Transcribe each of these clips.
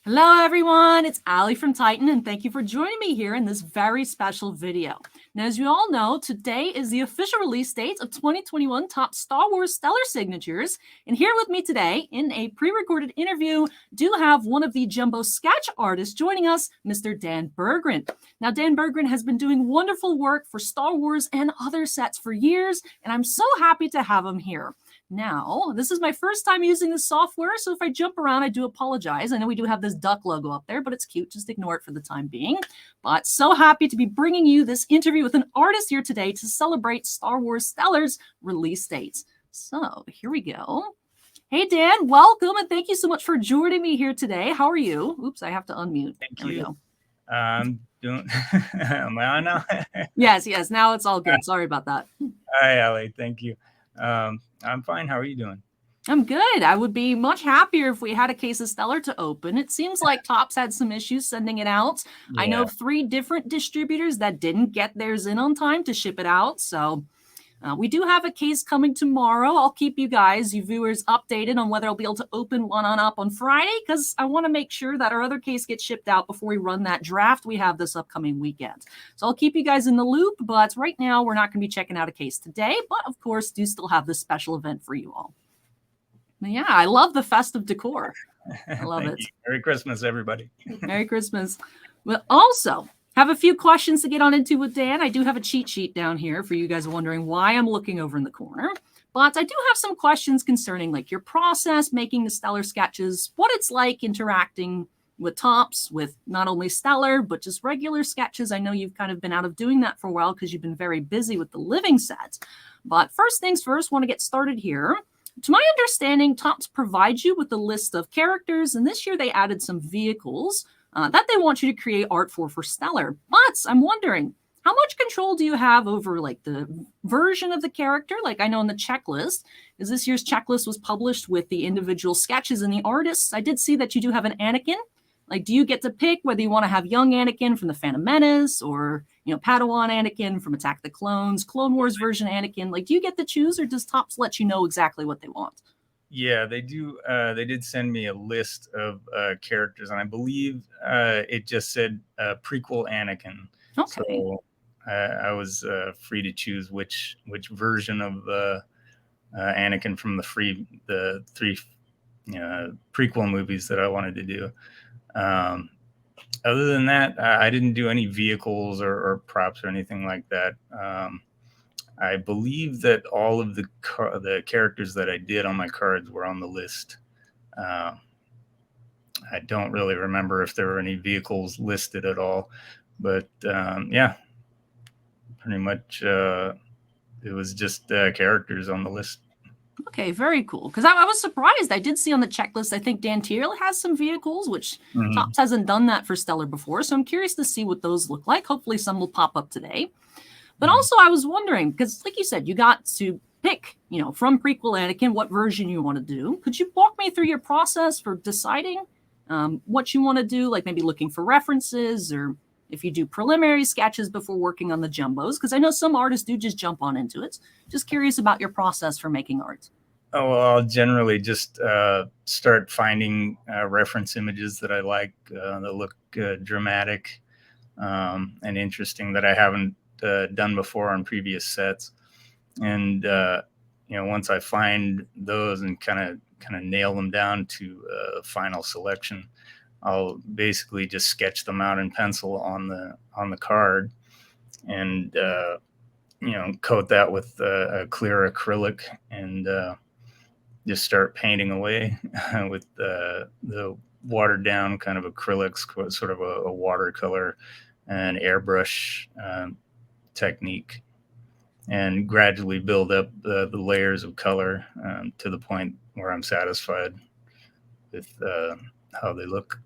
Hello everyone, it's Allie from Titan and thank you for joining me here in this very special video. Now as you all know, today is the official release date of 2021 top Star Wars Stellar Signatures, and here with me today in a pre-recorded interview do have one of the Jumbo sketch artists joining us, Mr. Dan BERGREN. Now Dan BERGREN has been doing wonderful work for Star Wars and other sets for years, and I'm so happy to have him here. Now, this is my first time using this software, so if I jump around, I do apologize. I know we do have this duck logo up there, but it's cute. Just ignore it for the time being. But so happy to be bringing you this interview with an artist here today to celebrate Star Wars Stellar's release dates. So here we go. Hey, Dan, welcome, and thank you so much for joining me here today. How are you? Oops, I have to unmute. Thank you. Doing. Am I on now? Yes, now it's all good. Sorry about that. Hi, Allie. Thank you. I'm fine. How are you doing? I'm good. I would be much happier if we had a case of Stellar to open. It seems like Topps had some issues sending it out. Yeah. I know 3 different distributors that didn't get theirs in on time to ship it out. So we do have a case coming tomorrow. I'll keep you guys, you viewers, updated on whether I'll be able to open one up on Friday, because I want to make sure that our other case gets shipped out before we run that draft we have this upcoming weekend. So I'll keep you guys in the loop, but right now we're not going to be checking out a case today, but of course do still have this special event for you all. But yeah, I love the festive decor. I love it. Merry Christmas, everybody. Merry Christmas. But also, have a few questions to get on into with Dan. I do have a cheat sheet down here for you guys wondering why I'm looking over in the corner. But I do have some questions concerning like your process, making the Stellar sketches, what it's like interacting with Topps, with not only Stellar, but just regular sketches. I know you've kind of been out of doing that for a while because you've been very busy with the Living Set. But first things first, want to get started here. To my understanding, Topps provides you with a list of characters, and this year they added some vehicles that they want you to create art for Stellar. But I'm wondering, how much control do you have over like the version of the character? Like I know in the checklist, is this year's checklist was published with the individual sketches and the artists. I did see that you do have an Anakin. Like, do you get to pick whether you want to have young Anakin from the Phantom Menace or, Padawan Anakin from Attack the Clones, Clone Wars version Anakin? Like, do you get to choose, or does Topps let you know exactly what they want? Yeah, they do. They did send me a list of characters, and I believe it just said prequel Anakin. Okay. So I was free to choose which version of Anakin from the 3 prequel movies that I wanted to do. Other than that, I didn't do any vehicles or props or anything like that. I believe that all of the characters that I did on my cards were on the list. I don't really remember if there were any vehicles listed at all, but yeah, pretty much it was just characters on the list. Okay, very cool. Because I was surprised. I did see on the checklist, I think Dan Tyrrell has some vehicles, which Topps hasn't done that for Stellar before. So I'm curious to see what those look like. Hopefully some will pop up today. But also I was wondering, because like you said, you got to pick, from prequel Anakin, what version you want to do. Could you walk me through your process for deciding what you want to do? Like maybe looking for references, or if you do preliminary sketches before working on the jumbos, because I know some artists do just jump on into it. Just curious about your process for making art. Oh, well, I'll generally just start finding reference images that I like, that look dramatic and interesting, that I haven't done before on previous sets. And once I find those and kind of nail them down to final selection, I'll basically just sketch them out in pencil on the card, and coat that with a clear acrylic, and just start painting away with the watered down kind of acrylics, sort of a watercolor and airbrush technique, and gradually build up the layers of color to the point where I'm satisfied with how they look.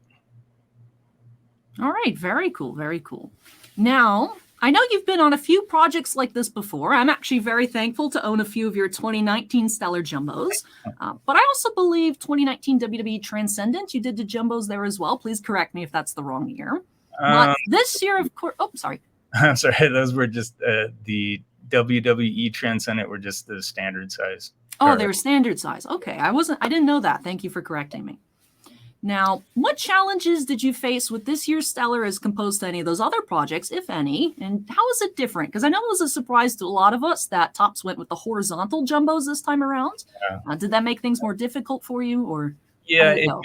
All right, very cool, very cool. Now, I know you've been on a few projects like this before. I'm actually very thankful to own a few of your 2019 Stellar Jumbos. But I also believe 2019 WWE Transcendent, you did the Jumbos there as well. Please correct me if that's the wrong year. But this year, of course, sorry. I'm sorry, those were just the WWE Transcendent were just the standard size. Oh, they were standard size. Okay, I didn't know that. Thank you for correcting me. Now, what challenges did you face with this year's Stellar as composed to any of those other projects, if any? And how is it different? Because I know it was a surprise to a lot of us that Topps went with the horizontal jumbos this time around. Did that make things more difficult for you, or how Yeah, did it go?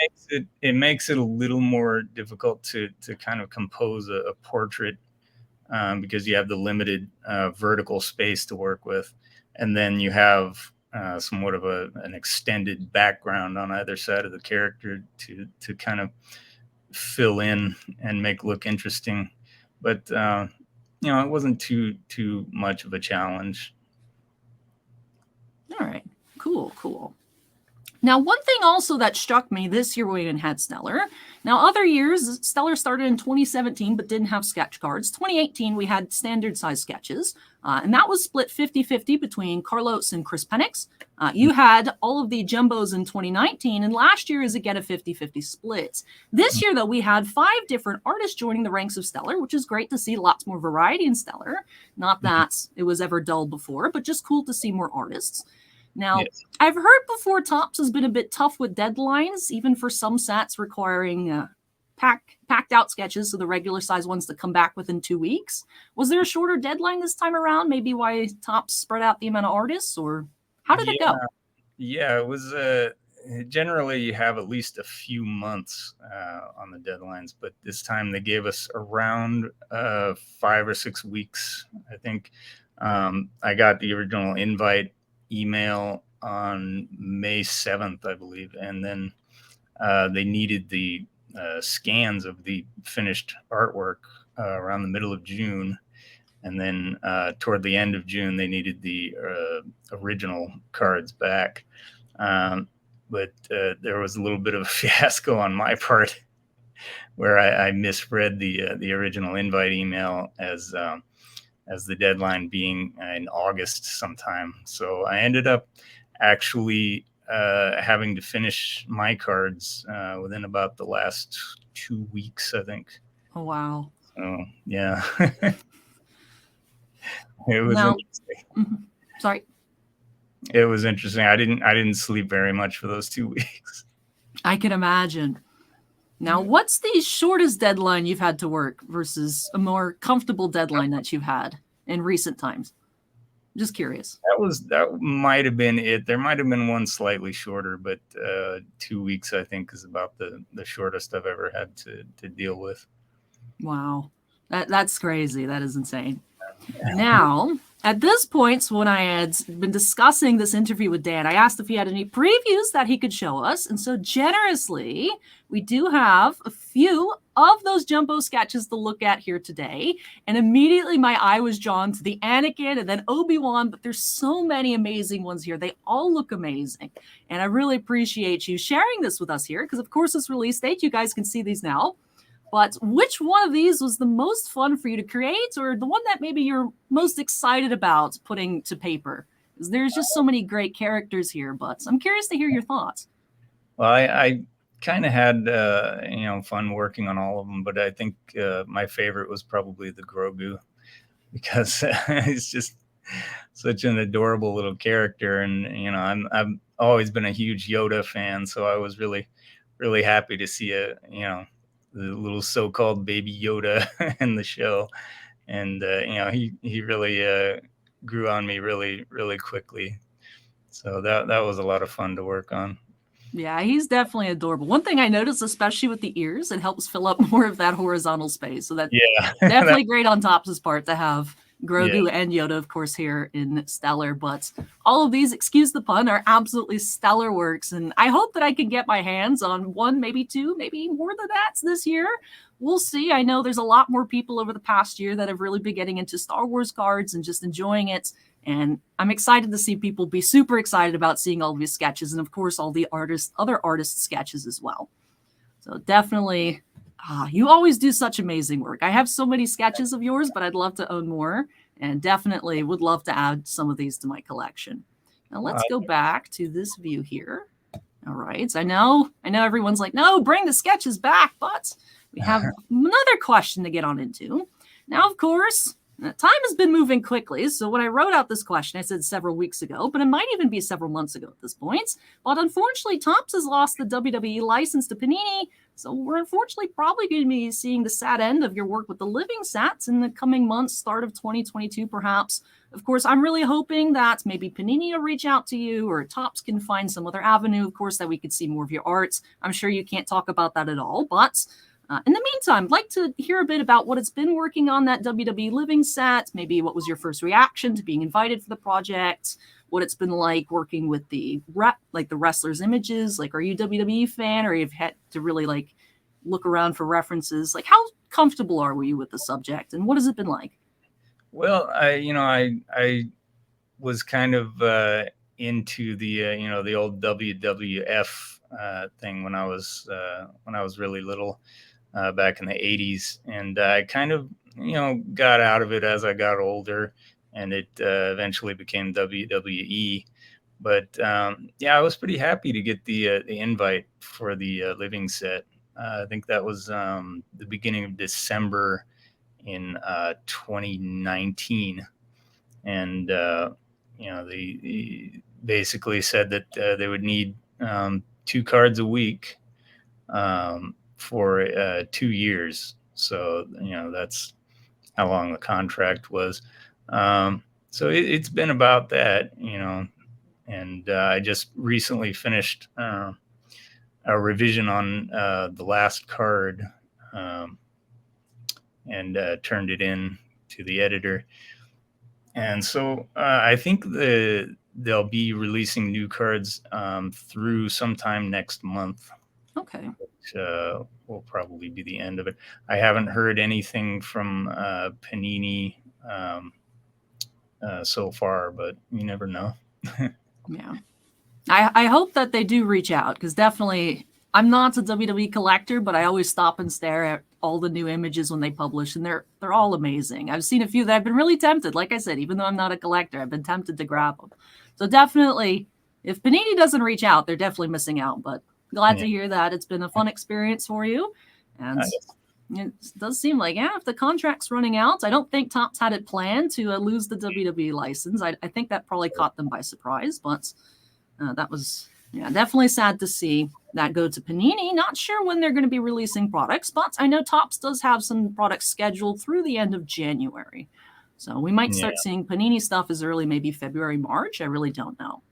it makes it a little more difficult to kind of compose a portrait, because you have the limited vertical space to work with, and then you have somewhat of an extended background on either side of the character to kind of fill in and make look interesting. But it wasn't too much of a challenge. All right, cool. Now, one thing also that struck me this year we had Stellar. Now, other years, Stellar started in 2017 but didn't have sketch cards. 2018, we had standard size sketches, and that was split 50-50 between Carlos and Chris Penix. You had all of the jumbos in 2019, and last year is again a 50-50 split. This year, though, we had 5 different artists joining the ranks of Stellar, which is great to see lots more variety in Stellar. Not that it was ever dull before, but just cool to see more artists. Now, Yes. I've heard before Topps has been a bit tough with deadlines, even for some sets requiring packed out sketches, so the regular size ones that come back within 2 weeks. Was there a shorter deadline this time around? Maybe why Topps spread out the amount of artists, or how did it go? Yeah, it was generally you have at least a few months on the deadlines, but this time they gave us around 5 or 6 weeks, I think. I got the original invite email on May 7th, I believe, and then they needed the scans of the finished artwork around the middle of June, and then toward the end of June they needed the original cards back. But there was a little bit of a fiasco on my part where I misread the original invite email as the deadline being in August sometime. So I ended up actually having to finish my cards within about the last 2 weeks, I think. Oh, wow. So yeah, it was Now, interesting. sorry. It was interesting. I didn't sleep very much for those 2 weeks. I can imagine. Now, what's the shortest deadline you've had to work versus a more comfortable deadline that you've had in recent times? Just curious. That might have been it. There might have been one slightly shorter, but 2 weeks I think is about the shortest I've ever had to deal with. Wow. That's crazy. That is insane. Now, at this point, when I had been discussing this interview with Dan, I asked if he had any previews that he could show us. And so generously, we do have a few of those jumbo sketches to look at here today. And immediately my eye was drawn to the Anakin and then Obi-Wan, but there's so many amazing ones here. They all look amazing. And I really appreciate you sharing this with us here because, of course, it's release date. You guys can see these now. But which one of these was the most fun for you to create, or the one that maybe you're most excited about putting to paper? Because there's just so many great characters here, but I'm curious to hear your thoughts. Well, I kind of had fun working on all of them, but I think my favorite was probably the Grogu because he's just such an adorable little character, and I've always been a huge Yoda fan, so I was really happy to see the little so-called baby Yoda in the show. And, he really grew on me really quickly. So that was a lot of fun to work on. Yeah, he's definitely adorable. One thing I noticed, especially with the ears, it helps fill up more of that horizontal space. So that's definitely great on Topps' part to have Grogu and Yoda, of course, here in Stellar. But all of these, excuse the pun, are absolutely stellar works. And I hope that I can get my hands on one, maybe two, maybe more than that this year. We'll see. I know there's a lot more people over the past year that have really been getting into Star Wars cards and just enjoying it. And I'm excited to see people be super excited about seeing all of these sketches. And of course, all the other artists' sketches as well. So definitely, you always do such amazing work. I have so many sketches of yours, but I'd love to own more, and definitely would love to add some of these to my collection. Now let's go back to this view here. All right. I know everyone's like, no, bring the sketches back, but we have another question to get on into. Now, of course, Now, time has been moving quickly, so when I wrote out this question, I said several weeks ago, but it might even be several months ago at this point. But unfortunately, Topps has lost the WWE license to Panini, so we're unfortunately probably going to be seeing the sad end of your work with the Living Sets in the coming months, start of 2022 perhaps. Of course, I'm really hoping that maybe Panini will reach out to you, or Topps can find some other avenue, of course, that we could see more of your art. I'm sure you can't talk about that at all, but in the meantime, I'd like to hear a bit about what it's been working on, that WWE Living Set. Maybe what was your first reaction to being invited for the project? What it's been like working with the wrestlers' images. Like, are you a WWE fan, or you've had to really like look around for references? Like, how comfortable are you with the subject, and what has it been like? Well, I was kind of into the old WWF thing when I was really little. Back in the 80s, and I kind of got out of it as I got older, and it eventually became WWE. But I was pretty happy to get the invite for the Living Set. I think that was the beginning of December in 2019, and they basically said that they would need 2 cards a week for 2 years. So, that's how long the contract was. So it's been about that, and I just recently finished a revision on the last card, and turned it in to the editor. And so I think they'll be releasing new cards through sometime next month. Okay. Which will probably be the end of it. I haven't heard anything from Panini so far, but you never know. Yeah. I hope that they do reach out, because definitely I'm not a WWE collector, but I always stop and stare at all the new images when they publish, and they're all amazing. I've seen a few that I've been really tempted. Like I said, even though I'm not a collector, I've been tempted to grab them. So definitely, if Panini doesn't reach out, they're definitely missing out. But glad to hear that it's been a fun experience for you. And it does seem like, if the contract's running out, I don't think Topps had it planned to lose the WWE license. I think that probably caught them by surprise, but that was definitely sad to see that go to Panini. Not sure when they're going to be releasing products, but I know Topps does have some products scheduled through the end of January. So we might start seeing Panini stuff as early maybe February, March. I really don't know.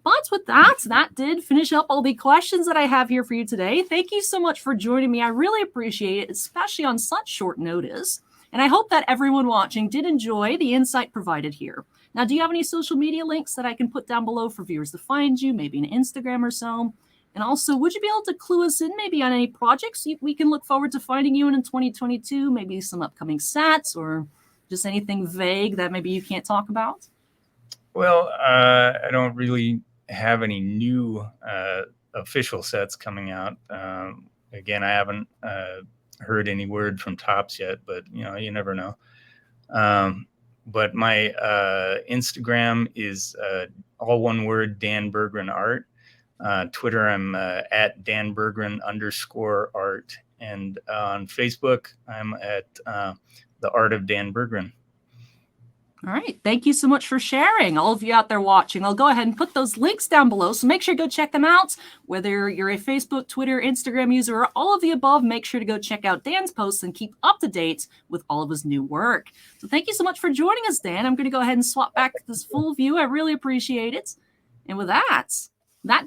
But with that did finish up all the questions that I have here for you today. Thank you so much for joining me. I really appreciate it, especially on such short notice. And I hope that everyone watching did enjoy the insight provided here. Now, do you have any social media links that I can put down below for viewers to find you, maybe an Instagram or so? And also, would you be able to clue us in maybe on any projects we can look forward to finding you in 2022, maybe some upcoming sets, or just anything vague that maybe you can't talk about? Well, I don't really have any new official sets coming out. Again, I haven't heard any word from Topps yet, but you never know. But my Instagram is all one word, Dan BERGREN Art. Twitter, I'm at Dan BERGREN _art. And on Facebook, I'm at the Art of Dan BERGREN. All right. Thank you so much for sharing, all of you out there watching. I'll go ahead and put those links down below, so make sure to go check them out. Whether you're a Facebook, Twitter, Instagram user, or all of the above, make sure to go check out Dan's posts and keep up to date with all of his new work. So thank you so much for joining us, Dan. I'm going to go ahead and swap back to this full view. I really appreciate it. And with that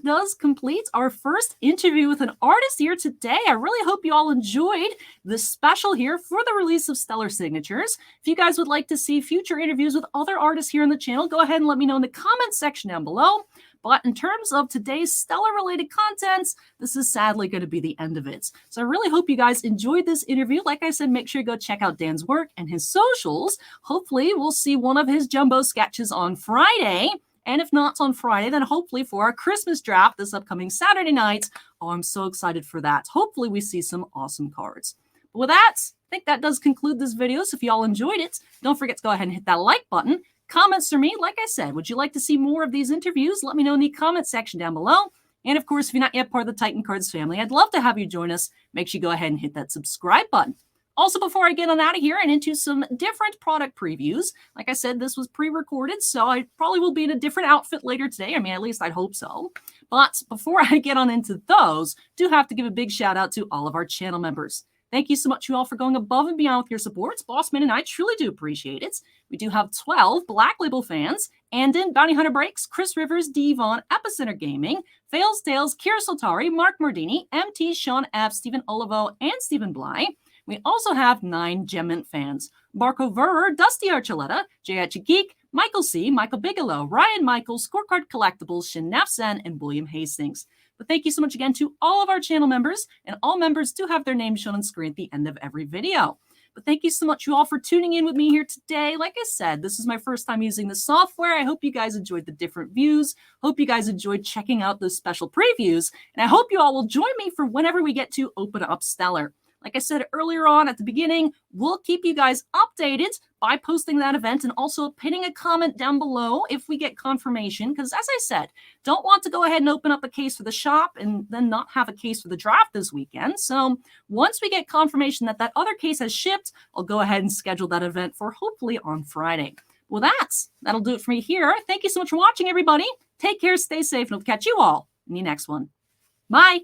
does complete our first interview with an artist here today. I really hope you all enjoyed this special here for the release of Stellar Signatures. If you guys would like to see future interviews with other artists here on the channel, go ahead and let me know in the comments section down below. But in terms of today's Stellar-related contents, this is sadly going to be the end of it. So I really hope you guys enjoyed this interview. Like I said, make sure you go check out Dan's work and his socials. Hopefully, we'll see one of his jumbo sketches on Friday. And if not on Friday, then hopefully for our Christmas draft this upcoming Saturday night. Oh, I'm so excited for that. Hopefully we see some awesome cards. But with that, I think that does conclude this video. So if y'all enjoyed it, don't forget to go ahead and hit that like button. Comments for me, like I said, would you like to see more of these interviews? Let me know in the comment section down below. And of course, if you're not yet part of the Titan Cards family, I'd love to have you join us. Make sure you go ahead and hit that subscribe button. Also, before I get on out of here and into some different product previews, like I said, this was pre-recorded, so I probably will be in a different outfit later today. I mean, at least I'd hope so. But before I get on into those, do have to give a big shout out to all of our channel members. Thank you so much, you all, for going above and beyond with your supports. Bossman and I truly do appreciate it. We do have 12 Black Label fans: Andon, Bounty Hunter Breaks, Chris Rivers, Devon, Epicenter Gaming, Fails Tales, Kira Soltari, Mark Mardini, MT, Sean F, Stephen Olivo, and Stephen Bly. We also have 9 Gemmint fans: Marco Verrer, Dusty Archuleta, J.H. Geek, Michael C., Michael Bigelow, Ryan Michaels, Scorecard Collectibles, Shin Nafsen, and William Hastings. But thank you so much again to all of our channel members, and all members do have their names shown on screen at the end of every video. But thank you so much, you all, for tuning in with me here today. Like I said, this is my first time using the software. I hope you guys enjoyed the different views. Hope you guys enjoyed checking out those special previews. And I hope you all will join me for whenever we get to open up Stellar. Like I said earlier on at the beginning, we'll keep you guys updated by posting that event and also pinning a comment down below if we get confirmation. Because as I said, don't want to go ahead and open up a case for the shop and then not have a case for the draft this weekend. So once we get confirmation that that other case has shipped, I'll go ahead and schedule that event for hopefully on Friday. Well, that'll do it for me here. Thank you so much for watching, everybody. Take care, stay safe, and I'll catch you all in the next one. Bye.